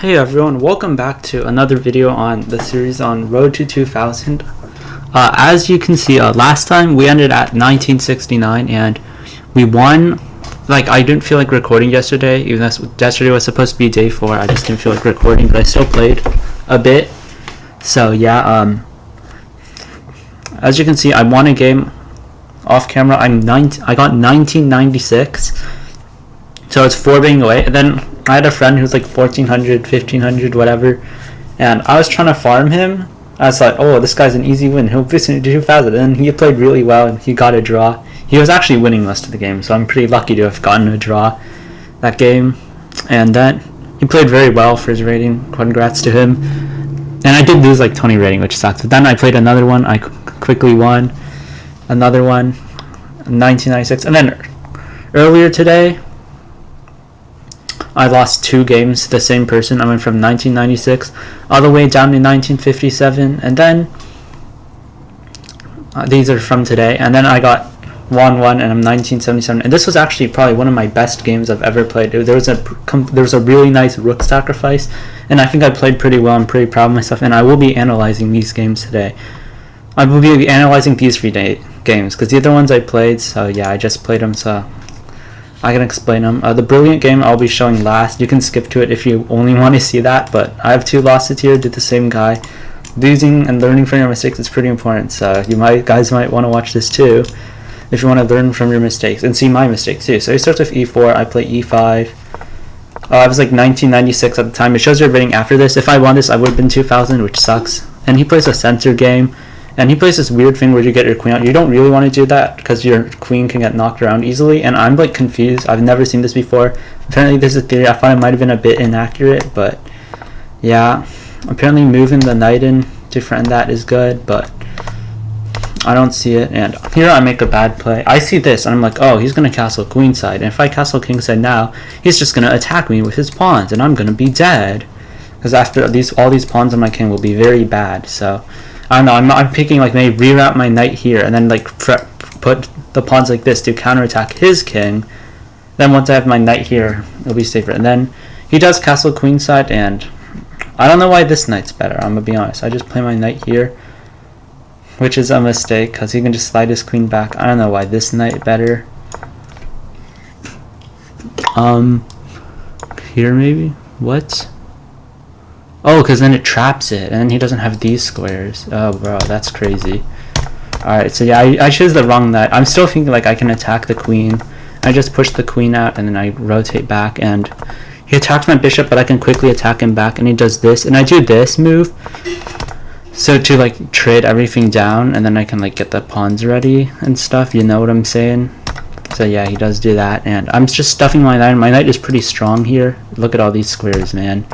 Hey everyone, welcome back to another video on the series on Road to 2000. As you can see, last time we ended at 1969 and we won. Like, I didn't feel like recording yesterday, even though yesterday was supposed to be day 4. I just didn't feel like recording, but I still played a bit. So yeah, as you can see, I won a game off camera. I got 1996. So it's 4 being away, and then I had a friend who's like 1400, 1500, whatever, and I was trying to farm him. I was like, oh, this guy's an easy win, he'll boost into 2000, and he played really well, and he got a draw. He was actually winning most of the game, so I'm pretty lucky to have gotten a draw that game. And then he played very well for his rating, congrats to him. And I did lose like 20 rating, which sucks, but then I played another one, I quickly won another one, 1996, and then earlier today, I lost 2 games to the same person. I went from 1996 all the way down to 1957, and then these are from today, and then I got 1-1 and I'm 1977, and this was actually probably one of my best games I've ever played. There was a really nice rook sacrifice, and I think I played pretty well. I'm pretty proud of myself, and I will be analyzing these games today. I will be analyzing these 3 games because the other ones I played, so yeah, I just played them, so I can explain them. The brilliant game I'll be showing last. You can skip to it if you only want to see that, but I have 2 losses here to the same guy. Losing and learning from your mistakes is pretty important, so guys might want to watch this too if you want to learn from your mistakes and see my mistakes too. So he starts with e4, I play e5. I was like 1996 at the time. It shows your rating after this. If I won this, I would have been 2000, which sucks. And he plays a center game. And he plays this weird thing where you get your queen out. You don't really want to do that because your queen can get knocked around easily. And I'm like confused. I've never seen this before. Apparently this is a theory. I thought it might have been a bit inaccurate, but yeah. Apparently moving the knight in to friend that is good, but I don't see it. And here I make a bad play. I see this and I'm like, oh, he's going to castle queenside. And if I castle kingside now, he's just going to attack me with his pawns and I'm going to be dead. Because after all these pawns on my king will be very bad. So I don't know, I'm picking like maybe reroute my knight here and then like put the pawns like this to counterattack his king. Then once I have my knight here, it'll be safer. And then he does castle queenside, and I don't know why this knight's better, I'm gonna be honest. I just play my knight here, which is a mistake because he can just slide his queen back. I don't know why this knight better. Here maybe? What? Oh, because then it traps it, and then he doesn't have these squares. Oh, bro, that's crazy. Alright, so yeah, I chose the wrong knight. I'm still thinking, like, I can attack the queen. I just push the queen out, and then I rotate back, and he attacks my bishop, but I can quickly attack him back, and he does this, and I do this move. So to, like, trade everything down, and then I can, like, get the pawns ready and stuff. You know what I'm saying? So yeah, he does do that, and I'm just stuffing my knight. My knight is pretty strong here. Look at all these squares, man.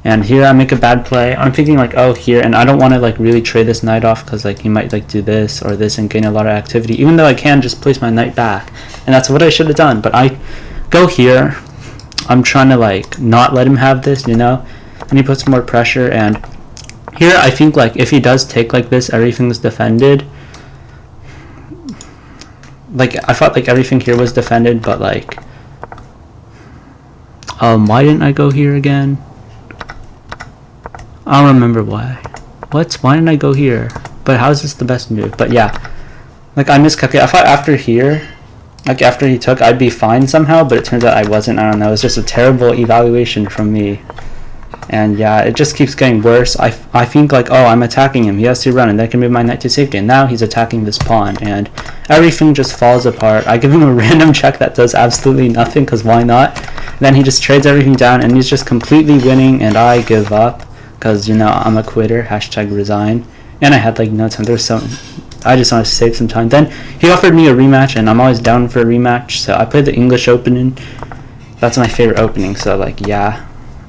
And here I make a bad play. I'm thinking like, oh, here, and I don't want to like really trade this knight off because like he might like do this or this and gain a lot of activity, even though I can just place my knight back, and that's what I should have done. But I go here. I'm trying to like not let him have this, you know, and he puts more pressure. And here I think like if he does take like this, everything's defended. Like I thought like everything here was defended, but like why didn't I go here again? I don't remember why. Why didn't I go here? But how is this the best move? But yeah, like I miscalculated. I thought after here, like after he took, I'd be fine somehow, but it turns out I wasn't. I don't know. It was just a terrible evaluation from me. And yeah, it just keeps getting worse. I think like, oh, I'm attacking him. He has to run, and then I can move my knight to safety. And now he's attacking this pawn, and everything just falls apart. I give him a random check that does absolutely nothing, because why not? And then he just trades everything down, and he's just completely winning, and I give up. Because, you know, I'm a quitter, hashtag resign. And I had like no time. I just wanted to save some time. Then he offered me a rematch, and I'm always down for a rematch. So I played the English opening. That's my favorite opening. So like, yeah.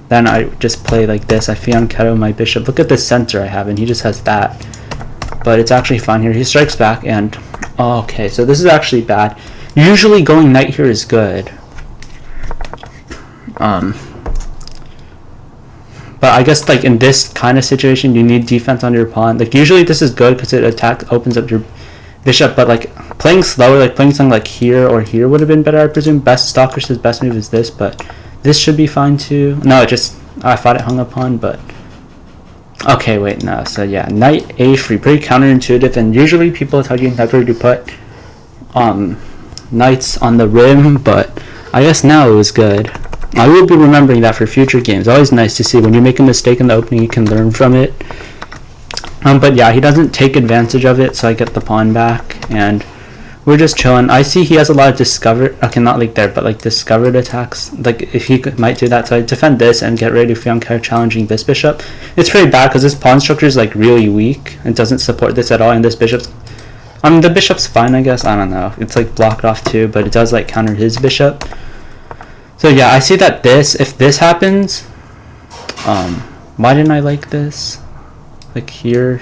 Then I just play like this. I fianchetto my bishop. Look at the center I have, and he just has that. But it's actually fine here. He strikes back, and oh, okay. So this is actually bad. Usually going knight here is good. But I guess like in this kind of situation, you need defense on your pawn. Like usually this is good because it opens up your bishop. But like playing slower, like playing something like here or here would have been better, I presume. Stalker's best move is this, but this should be fine too. No, it just I thought it hung a pawn, but okay, wait, no. So yeah, knight a3, pretty counterintuitive, and usually people tell you never to put knights on the rim, but I guess now it was good. I will be remembering that for future games. Always nice to see when you make a mistake in the opening, you can learn from it. But yeah, he doesn't take advantage of it, so I get the pawn back, and we're just chilling. I see he has a lot of discovered, okay, not like there, but like discovered attacks. Like if he might do that, so I defend this and get ready for Fiancare challenging this bishop. It's pretty bad because this pawn structure is like really weak and doesn't support this at all, and this bishop's, the bishop's fine, I guess. I don't know. It's like blocked off too, but it does like counter his bishop. So yeah, I see that if this happens, why didn't I like this? Like here.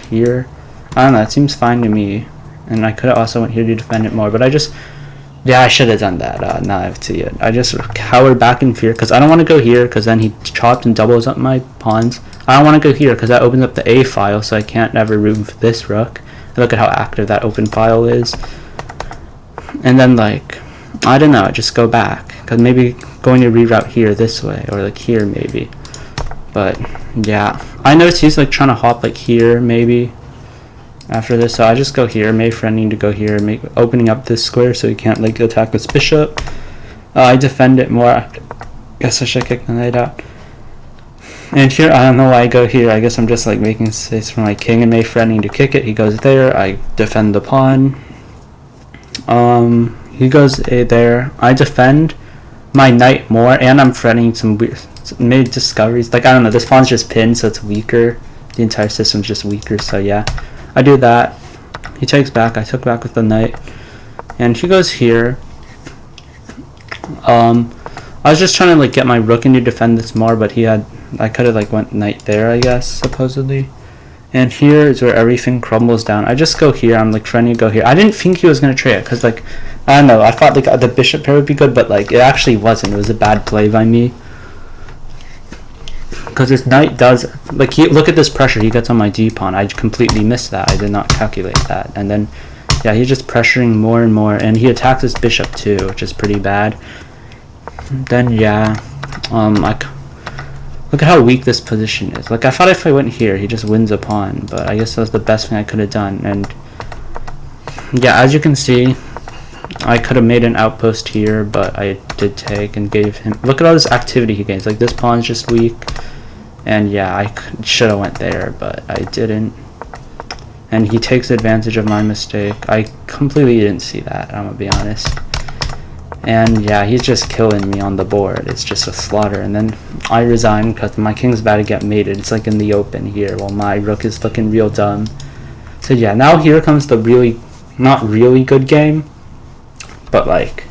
I don't know, it seems fine to me. And I could have also went here to defend it more, but I should have done that. Now I see it. I just cowered back in fear, because I don't want to go here, because then he chops and doubles up my pawns. I don't want to go here, because that opens up the A file, so I can't ever move this rook. Look at how active that open file is. And then, like, I don't know, just go back, because maybe going to reroute here this way, or like here maybe. But yeah, I noticed he's like trying to hop like here maybe after this, so I just go here, maybe threatening to go here, opening up this square so he can't like attack this bishop. I defend it more. I guess I should kick the knight out. And here, I don't know why I go here. I guess I'm just like making space for my king, and May threatening to kick it. He goes there. I defend the pawn. He goes there. I defend my knight more, and I'm threatening some weird, maybe discoveries. Like I don't know. This pawn's just pinned, so it's weaker. The entire system's just weaker. So yeah, I do that. He takes back. I took back with the knight, and he goes here. I was just trying to like get my rook in to defend this more, but I could have like went knight there, I guess, supposedly. And here is where everything crumbles down. I just go here. I'm like trying to go here. I didn't think he was gonna trade it, because like I don't know. I thought like the bishop pair would be good, but like it actually wasn't. It was a bad play by me. Because his knight does like look at this pressure he gets on my d pawn. I completely missed that. I did not calculate that. And then yeah, he's just pressuring more and more, and he attacks his bishop too, which is pretty bad. Then yeah, look at how weak this position is. Like I thought if I went here, he just wins a pawn, but I guess that was the best thing I could have done. And yeah, as you can see, I could have made an outpost here, but I did take and gave him. Look at all this activity he gains. Like this pawn's just weak, and yeah, I should have went there, but I didn't. And he takes advantage of my mistake. I completely didn't see that, I'm gonna be honest. And yeah, he's just killing me on the board. It's just a slaughter. And then I resign because my king's about to get mated. It's like in the open here, while my rook is looking real dumb. So yeah, now here comes the really, not really good game, but like,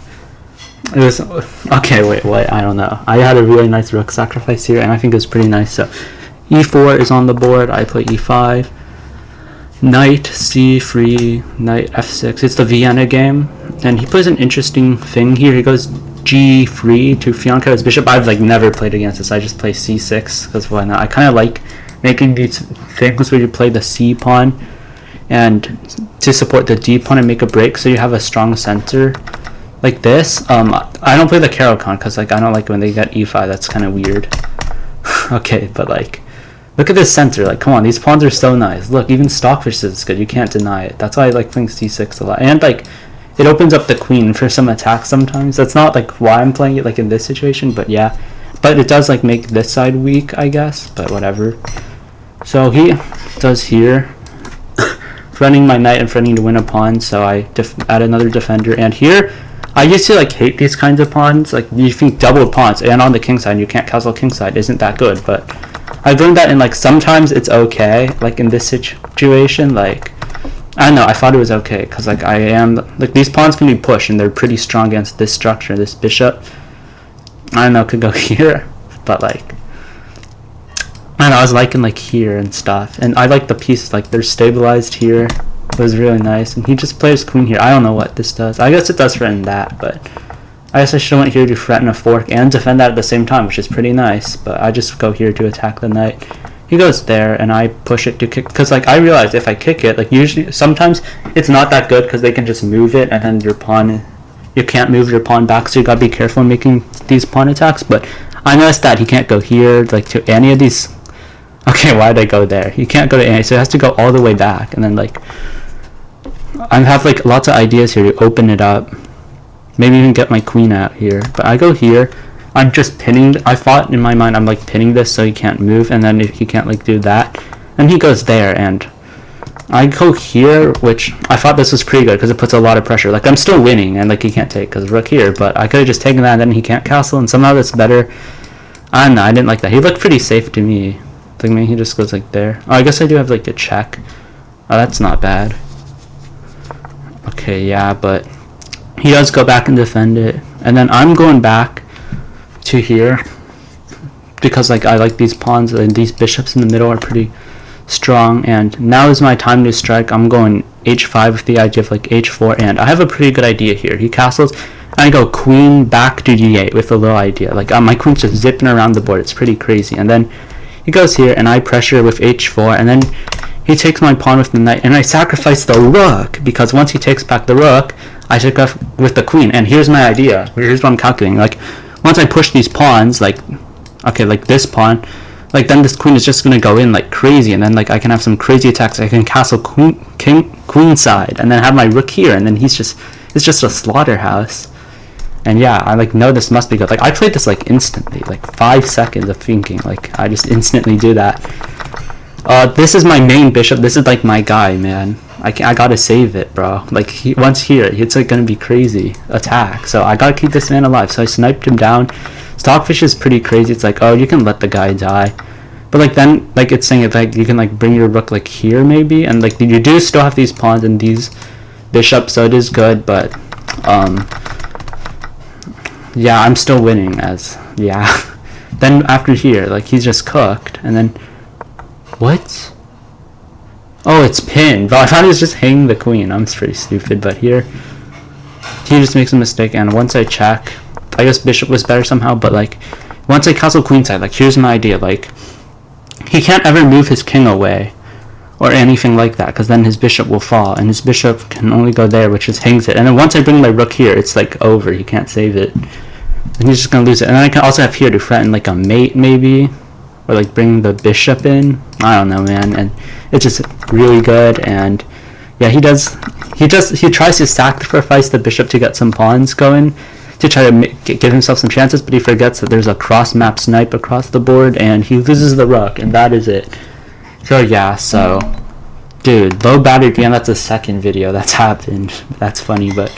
it was, okay, wait, I don't know. I had a really nice rook sacrifice here, and I think it was pretty nice. So e4 is on the board. I play e5. Knight c3, knight f6. It's the Vienna game, and he plays an interesting thing here. He goes g3 to Fianca's bishop. I've like never played against this. I just play c6 because why not? I kind of like making these things where you play the c pawn and to support the d pawn and make a break, so you have a strong center like this. I don't play the Caro-Kann because like I don't like when they get e5. That's kind of weird. Okay, but like, look at this center. Like, come on, these pawns are so nice. Look, even Stockfish is good. You can't deny it. That's why I like playing c6 a lot. And like, it opens up the queen for some attacks sometimes. That's not like why I'm playing it like in this situation, but yeah. But it does like make this side weak, I guess. But whatever. So he does here, threatening my knight and threatening to win a pawn. So I add another defender. And here, I used to like hate these kinds of pawns. Like you think double pawns and on the king side, you can't castle king side isn't that good, but I've learned that in like sometimes it's okay. Like in this situation, like I don't know, I thought it was okay because like I am like these pawns can be pushed and they're pretty strong against this structure, this bishop. I don't know, could go here, but like I don't know, I was liking like here and stuff, and I like the pieces like they're stabilized here. It was really nice, and he just plays queen here. I don't know what this does. I guess it does threaten that, but I guess I should have went here to threaten a fork and defend that at the same time, which is pretty nice, but I just go here to attack the knight. He goes there, and I push it to kick, because like I realized if I kick it, like usually, sometimes it's not that good, because they can just move it, and then your pawn you can't move your pawn back, so you gotta be careful in making these pawn attacks. But I noticed that he can't go here, like to any of these. Okay, why did I go there? He can't go to any, so he has to go all the way back, and then like I have like lots of ideas here to open it up. Maybe even get my queen out here. But I go here. I'm just pinning. I thought in my mind I'm like pinning this so he can't move, and then if he can't like do that, and he goes there, and I go here, which I thought this was pretty good because it puts a lot of pressure. Like I'm still winning, and like he can't take because rook here, but I could have just taken that, and then he can't castle, and somehow that's better. I don't know. I didn't like that. He looked pretty safe to me. Like maybe he just goes like there. Oh, I guess I do have like a check. Oh, that's not bad. Okay, yeah, but he does go back and defend it, and then I'm going back to here because like I like these pawns, and these bishops in the middle are pretty strong, and now is my time to strike. I'm going h5 with the idea of like h4, and I have a pretty good idea here. He castles, and I go queen back to d8 with a little idea. Like my queen's just zipping around the board. It's pretty crazy, and then he goes here, and I pressure with h4, and then he takes my pawn with the knight, and I sacrifice the rook, because once he takes back the rook, I take off with the queen. And here's my idea. Here's what I'm calculating. Like, once I push these pawns, like, okay, like this pawn, like then this queen is just gonna go in like crazy, and then like I can have some crazy attacks. I can castle queen side, and then have my rook here, and then it's just a slaughterhouse. And yeah, I like know this must be good. Like I played this like instantly, like 5 seconds of thinking. Like I just instantly do that. This is my main bishop. This is like my guy, man. I gotta save it, bro. Like once here, it's like gonna be crazy attack. So I gotta keep this man alive. So I sniped him down. Stockfish is pretty crazy. It's like, oh, you can let the guy die, but like then like it's saying it like you can like bring your rook like here maybe, and like you do still have these pawns and these bishops, so it is good. But yeah, I'm still winning as yeah. Then after here, like he's just cooked, and then. What? Oh, it's pinned. But I thought he was just hanging the queen. I'm pretty stupid. But here, he just makes a mistake. And once I check, I guess bishop was better somehow. But like, once I castle queenside, like here's my idea. Like, he can't ever move his king away or anything like that, because then his bishop will fall, and his bishop can only go there, which just hangs it. And then once I bring my rook here, it's like over. He can't save it, and he's just gonna lose it. And then I can also have here to threaten like a mate maybe. Or like bring the bishop in. I don't know, man. And it's just really good. And yeah, he tries to sacrifice the bishop to get some pawns going, to try to give himself some chances, but he forgets that there's a cross map snipe across the board, and he loses the rook, and that is it. So yeah, so dude, low battery game. That's the second video that's happened. That's funny. But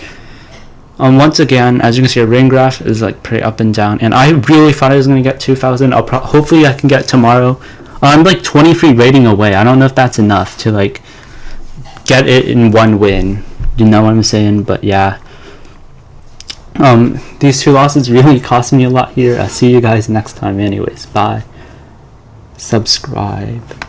once again, as you can see, a ring graph is like pretty up and down, and I really thought I was gonna get 2,000. Hopefully I can get tomorrow. I'm like 23 rating away. I don't know if that's enough to like get it in one win. You know what I'm saying? But yeah, these 2 losses really cost me a lot here. I'll see you guys next time. Anyways, bye. Subscribe.